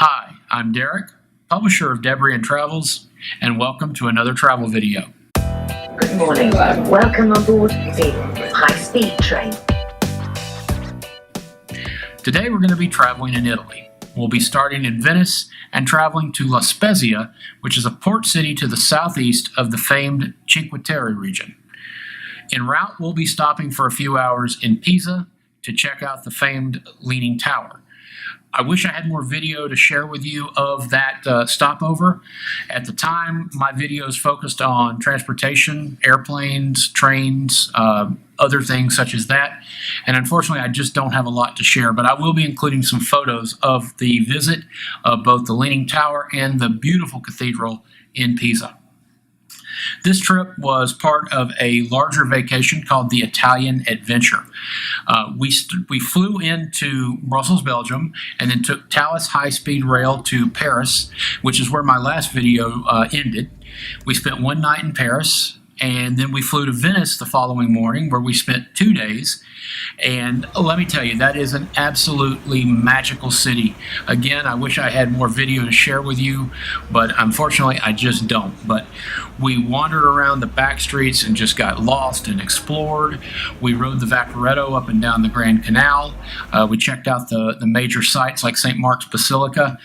Hi, I'm Derek, publisher of Debrian Travels, and welcome to another travel video. Good morning. Welcome on board the high-speed train. Today we're going to be traveling in Italy. We'll be starting in Venice and traveling to La Spezia, which is a port city to the southeast of the famed Cinque Terre region. En route, we'll be stopping for a few hours in Pisa to check out the famed Leaning Tower. I wish I had more video to share with you of that stopover. At the time, my videos focused on transportation, airplanes, trains, other things such as that. And unfortunately, I just don't have a lot to share, but I will be including some photos of the visit of both the Leaning Tower and the beautiful cathedral in Pisa. This trip was part of a larger vacation called the Italian Adventure. We flew into Brussels, Belgium, and then took Thalys high-speed rail to Paris, which is where my last video ended. We spent one night in Paris, and then we flew to Venice the following morning, where we spent 2 days. And let me tell you, that is an absolutely magical city. Again, I wish I had more video to share with you, but unfortunately I just don't. But we wandered around the back streets and just got lost and explored. We rode the Vaporetto up and down the Grand Canal. We checked out the major sites like St. Mark's Basilica.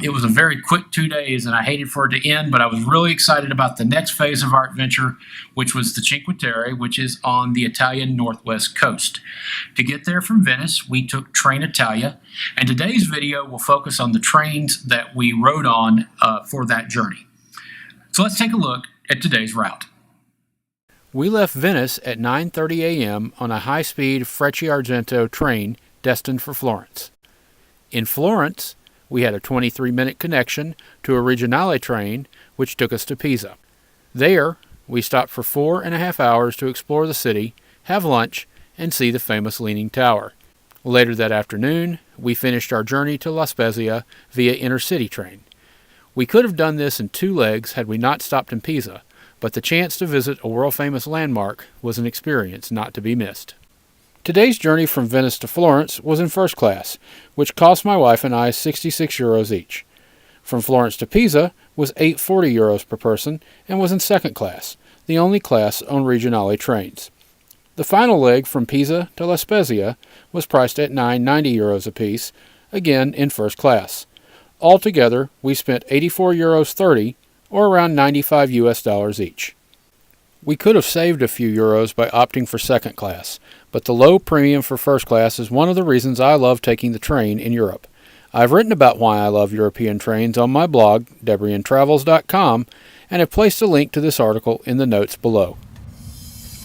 It was a very quick 2 days, and I hated for it to end, but I was really excited about the next phase of our adventure, which was the Cinque Terre, which is on the Italian northwest coast. To get there from Venice, we took Trenitalia, and today's video will focus on the trains that we rode on for that journey. So let's take a look at today's route. We left Venice at 9:30 a.m. on a high-speed Frecciargento train destined for Florence. In Florence, we had a 23-minute connection to a Regionale train which took us to Pisa. There, we stopped for 4.5 hours to explore the city, have lunch, and see the famous Leaning Tower. Later that afternoon, we finished our journey to La Spezia via Intercity Train. We could have done this in 2 legs had we not stopped in Pisa, but the chance to visit a world-famous landmark was an experience not to be missed. Today's journey from Venice to Florence was in first class, which cost my wife and I 66 euros each. From Florence to Pisa was 840 euros per person and was in second class, the only class on Regionale trains. The final leg from Pisa to La Spezia was priced at 990 euros apiece, again in first class. Altogether, we spent 84 euros 30, or around $95 US each. We could have saved a few euros by opting for second class, but the low premium for first class is one of the reasons I love taking the train in Europe. I've written about why I love European trains on my blog, DebrianTravels.com, and have placed a link to this article in the notes below.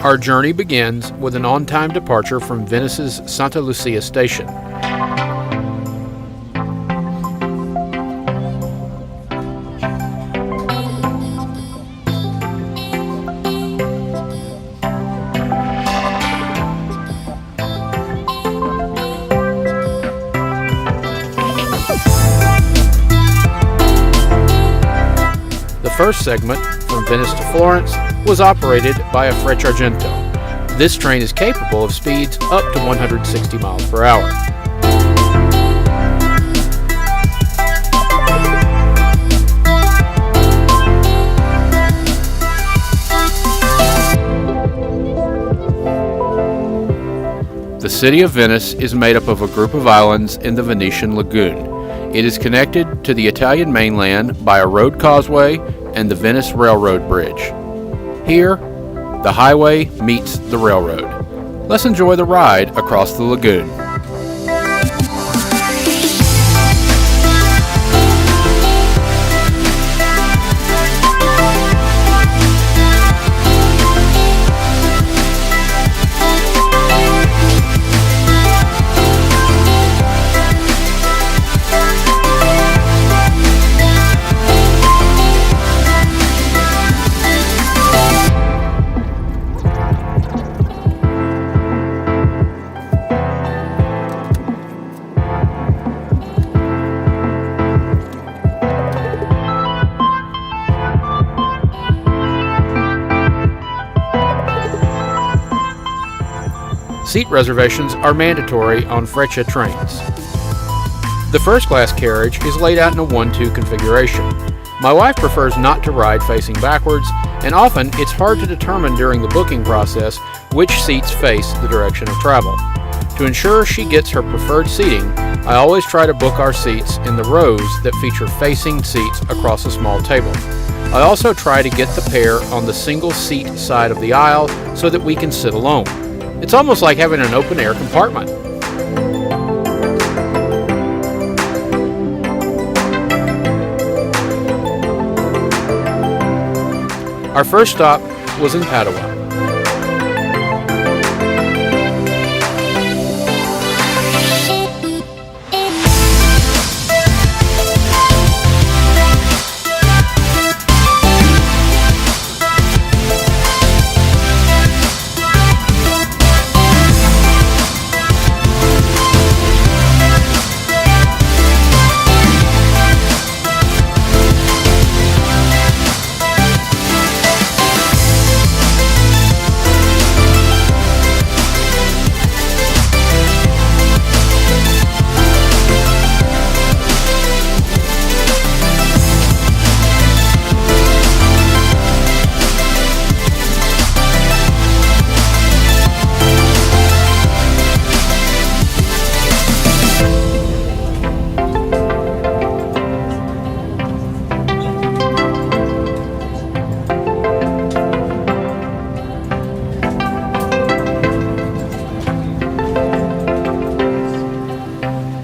Our journey begins with an on-time departure from Venice's Santa Lucia station. The first segment, from Venice to Florence, was operated by a Frecciargento. This train is capable of speeds up to 160 miles per hour. The city of Venice is made up of a group of islands in the Venetian lagoon. It is connected to the Italian mainland by a road causeway and the Venice Railroad Bridge. Here, the highway meets the railroad. Let's enjoy the ride across the lagoon. Seat reservations are mandatory on Freccia trains. The first-class carriage is laid out in a 1-2 configuration. My wife prefers not to ride facing backwards, and often it's hard to determine during the booking process which seats face the direction of travel. To ensure she gets her preferred seating, I always try to book our seats in the rows that feature facing seats across a small table. I also try to get the pair on the single seat side of the aisle so that we can sit alone. It's almost like having an open-air compartment. Our first stop was in Padua.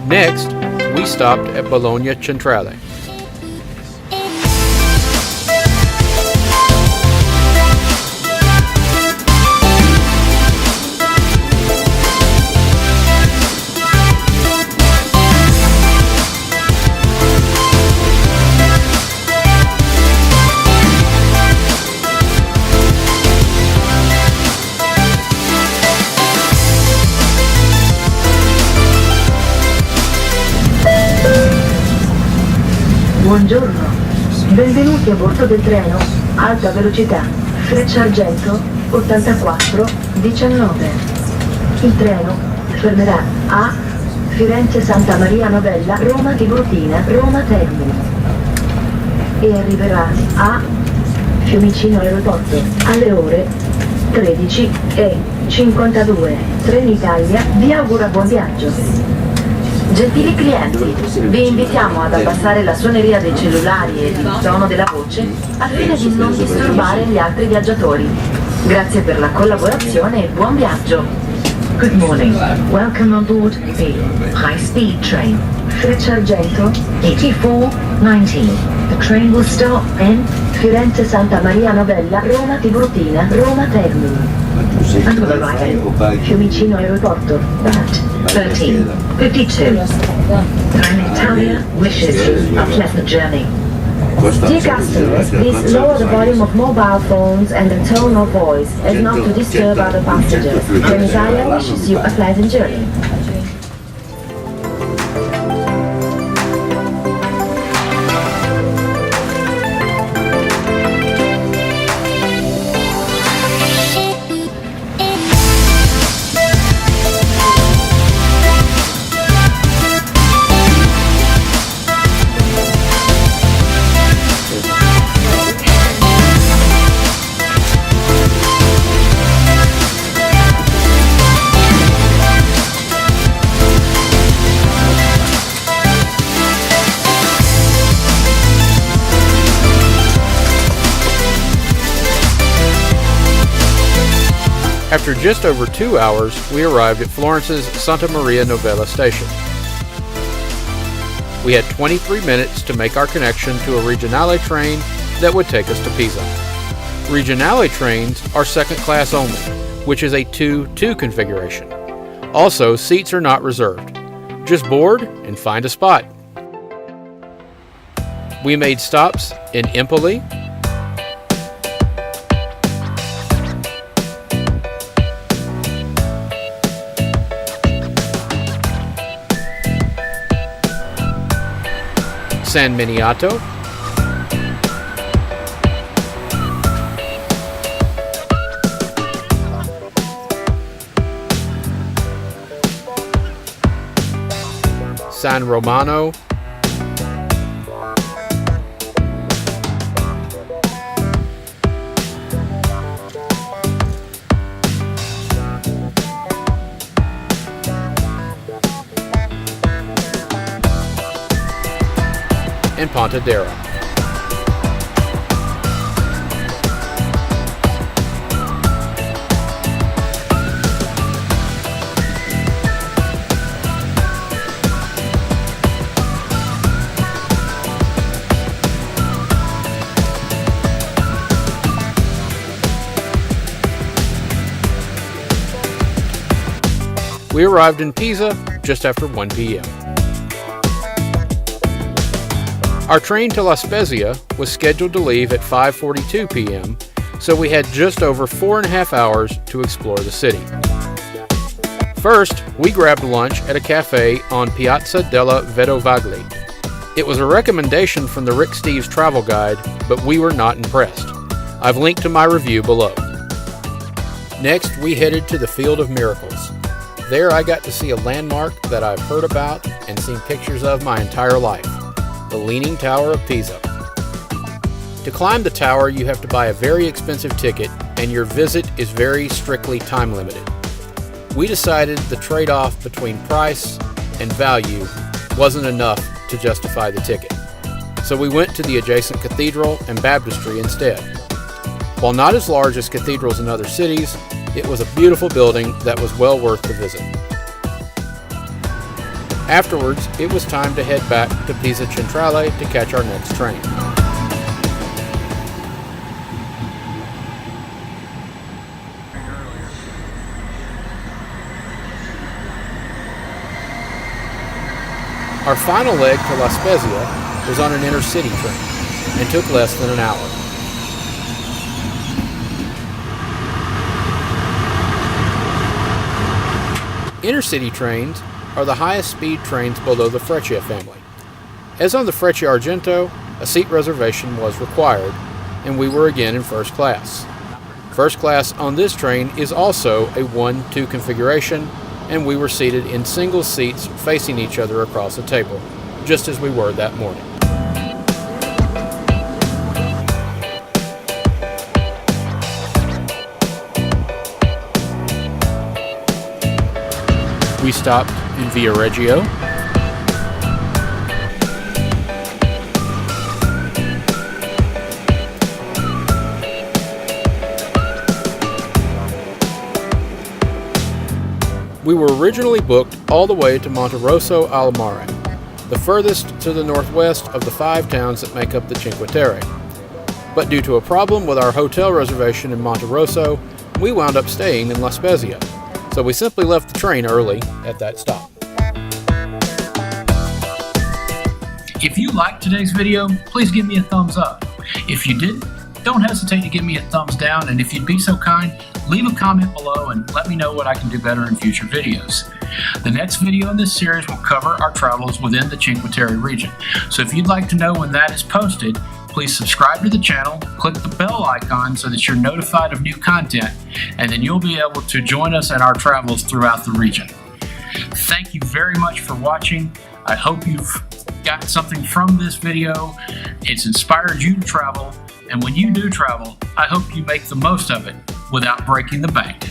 Next, we stopped at Bologna Centrale. Buongiorno, benvenuti a bordo del treno Alta Velocità Freccia Argento 8419. Il treno fermerà a Firenze Santa Maria Novella Roma Tiburtina Roma Termini e arriverà a Fiumicino Aeroporto alle ore 13:52. Trenitalia vi augura buon viaggio. Gentili clienti, vi invitiamo ad abbassare la suoneria dei cellulari e il tono della voce al fine di non disturbare gli altri viaggiatori. Grazie per la collaborazione e buon viaggio. Good morning. Welcome on board the high-speed train Freccia Argento 8419. The train will stop in Firenze Santa Maria Novella Roma Tiburtina Roma Termini. And will arrive at Fiumicino Aeroporto at 13:52. Trenitalia wishes you a pleasant journey. Dear customers, please lower the volume of mobile phones and the tone of voice as not to disturb other passengers. Trenitalia wishes you a pleasant journey. After just over 2 hours, we arrived at Florence's Santa Maria Novella station. We had 23 minutes to make our connection to a Regionale train that would take us to Pisa. Regionale trains are second class only, which is a 2-2 configuration. Also, seats are not reserved. Just board and find a spot. We made stops in Empoli, San Miniato, San Romano, and Pontedera. We arrived in Pisa just after 1 p.m. Our train to La Spezia was scheduled to leave at 5:42 p.m., so we had just over 4.5 hours to explore the city. First, we grabbed lunch at a cafe on Piazza della Vedovagli. It was a recommendation from the Rick Steves travel guide, but we were not impressed. I've linked to my review below. Next, we headed to the Field of Miracles. There I got to see a landmark that I've heard about and seen pictures of my entire life, the Leaning Tower of Pisa. To climb the tower, you have to buy a very expensive ticket, and your visit is very strictly time limited. We decided the trade-off between price and value wasn't enough to justify the ticket, so we went to the adjacent cathedral and baptistry instead. While not as large as cathedrals in other cities, it was a beautiful building that was well worth the visit. Afterwards, it was time to head back to Pisa Centrale to catch our next train. Our final leg to La Spezia was on an Intercity train and took less than an hour. Intercity trains are the highest speed trains below the Freccia family. As on the Freccia Argento, a seat reservation was required, and we were again in first class. First class on this train is also a 1-2 configuration, and we were seated in single seats facing each other across a table, just as we were that morning. We stopped in Viareggio, we were originally booked all the way to Monterosso al Mare, the furthest to the northwest of the 5 towns that make up the Cinque Terre. But due to a problem with our hotel reservation in Monterosso, we wound up staying in La Spezia. So we simply left the train early at that stop. If you liked today's video, please give me a thumbs up. If you didn't, don't hesitate to give me a thumbs down, and if you'd be so kind, leave a comment below and let me know what I can do better in future videos. The next video in this series will cover our travels within the Cinque Terre region. So if you'd like to know when that is posted, please subscribe to the channel, click the bell icon so that you're notified of new content, and then you'll be able to join us in our travels throughout the region. Thank you very much for watching. I hope you've got something from this video. It's inspired you to travel, and when you do travel, I hope you make the most of it without breaking the bank.